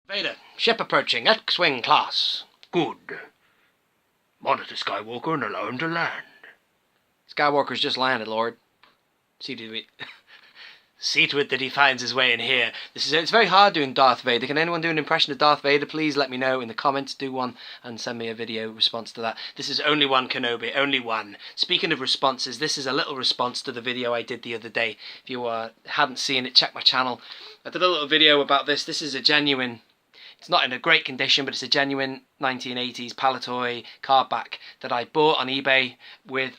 Vader, ship approaching, X-Wing class. Good. Monitor Skywalker and allow him to land. Skywalker's just landed, Lord. See to it that he finds his way in here. It's very hard doing Darth Vader. Can anyone do an impression of Darth Vader? Please let me know in the comments. Do one and send me a video response to that. This is only one Kenobi, only one. Speaking of responses, this is a little response to the video I did the other day. If you hadn't seen it, check my channel. I did a little video about this. This is a genuine... It's not in a great condition, but it's a genuine 1980s Palitoy cardback that I bought on eBay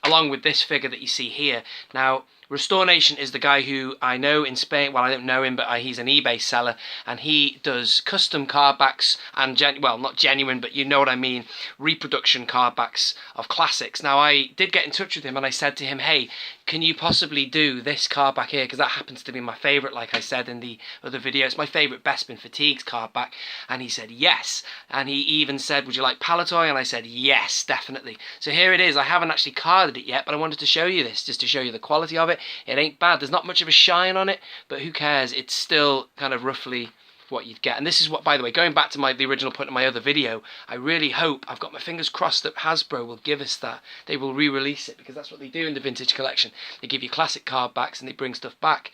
along with this figure that you see here. Now, Restore Nation is the guy who I know in Spain. Well, I don't know him, but he's an eBay seller, and he does custom cardbacks and well, not genuine, but you know what I mean, reproduction cardbacks of classics. Now, I did get in touch with him, and I said to him, hey, can you possibly do this cardback here? Because that happens to be my favourite, like I said in the other video. It's my favourite Bespin Fatigues cardback. And he said yes. And he even said, would you like Palitoy? And I said yes, definitely. So here it is. I haven't actually carded it yet, but I wanted to show you this, just to show you the quality of it. It ain't bad. There's not much of a shine on it, but who cares? It's still kind of roughly what you'd get. And this is what, by the way, going back to the original point of my other video, I really hope, I've got my fingers crossed that Hasbro will give us that. They will re-release it, because that's what they do in the vintage collection. They give you classic card backs and they bring stuff back.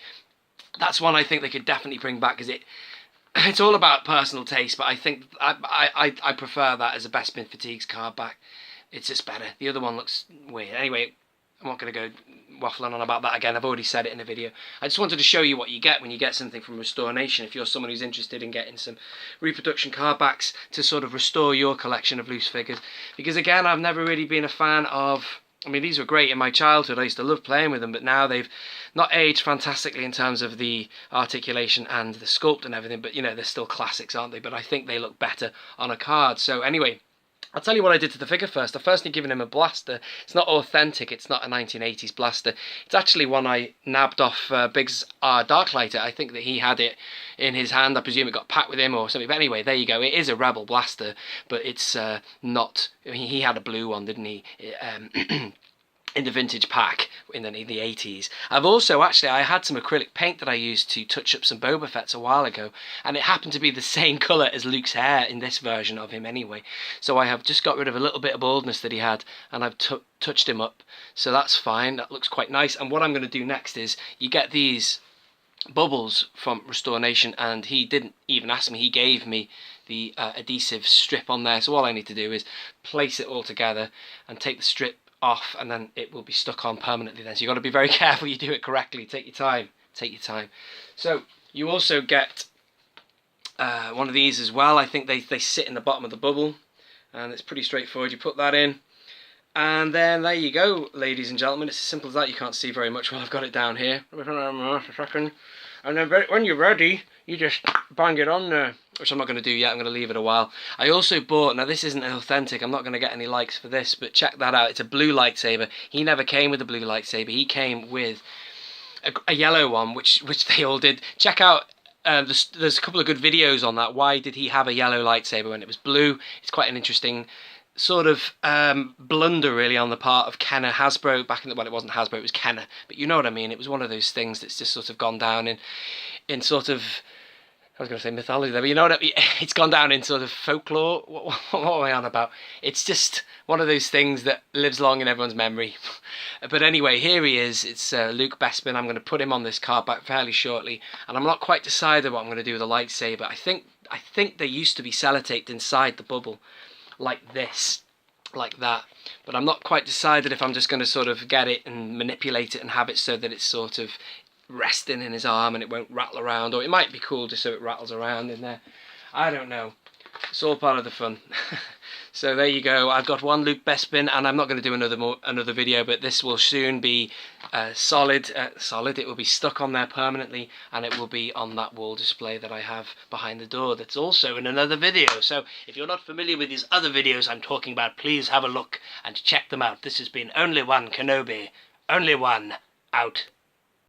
That's one I think they could definitely bring back, because it's all about personal taste, but I think I prefer that as a Bespin Fatigues card back. It's just better. The other one looks weird. Anyway, I'm not going to go waffling on about that again. I've already said it in a video. I just wanted to show you what you get when you get something from Restore Nation. If you're someone who's interested in getting some reproduction cardbacks to sort of restore your collection of loose figures. Because again, I've never really been a fan of... I mean, these were great in my childhood. I used to love playing with them, but now they've not aged fantastically in terms of the articulation and the sculpt and everything. But, you know, they're still classics, aren't they? But I think they look better on a card. So anyway, I'll tell you what I did to the figure first. I've firstly given him a blaster. It's not authentic. It's not a 1980s blaster. It's actually one I nabbed off Big's Darklighter. I think that he had it in his hand. I presume it got packed with him or something. But anyway, there you go. It is a Rebel blaster, but it's not... I mean, he had a blue one, didn't he? In the vintage pack in the 80s. I've also, actually, I had some acrylic paint that I used to touch up some Boba Fett's a while ago, and it happened to be the same colour as Luke's hair in this version of him anyway. So I have just got rid of a little bit of baldness that he had, and I've touched him up. So that's fine, that looks quite nice. And what I'm going to do next is, you get these bubbles from Restore Nation, and he didn't even ask me, he gave me the adhesive strip on there. So all I need to do is place it all together and take the strip off, and then it will be stuck on permanently then. So you've got to be very careful you do it correctly. Take your time. Take your time. So you also get one of these as well. I think they sit in the bottom of the bubble, and it's pretty straightforward. You put that in, and then there you go, ladies and gentlemen. It's as simple as that. You can't see very much while I've got it down here. And then when you're ready, you just bang it on there, which I'm not going to do yet. I'm going to leave it a while. I also bought, now this isn't authentic, I'm not going to get any likes for this, but check that out. It's a blue lightsaber. He never came with a blue lightsaber. He came with a yellow one, which they all did. Check out, there's a couple of good videos on that. Why did he have a yellow lightsaber when it was blue? It's quite an interesting sort of blunder really on the part of Kenner Hasbro back in the, well, it wasn't Hasbro, it was Kenner, but you know what I mean. It was one of those things that's just sort of gone down in sort of, I was going to say mythology there, but you know what I mean? It's gone down in sort of folklore. What am I on about? It's just one of those things that lives long in everyone's memory. But anyway, here he is. It's Luke Bespin. I'm going to put him on this card back fairly shortly, and I'm not quite decided what I'm going to do with the lightsaber. I think they used to be sellotaped inside the bubble, like this, like that. But I'm not quite decided if I'm just going to sort of get it and manipulate it and have it so that it's sort of resting in his arm and it won't rattle around, or it might be cool just so it rattles around in there. I don't know. It's all part of the fun. So there you go. I've got one Luke Bespin, and I'm not going to do another video, but this will soon be solid. It will be stuck on there permanently, and it will be on that wall display that I have behind the door. That's also in another video. So if you're not familiar with these other videos I'm talking about, please have a look and check them out. This has been Only One Kenobi. Only One out.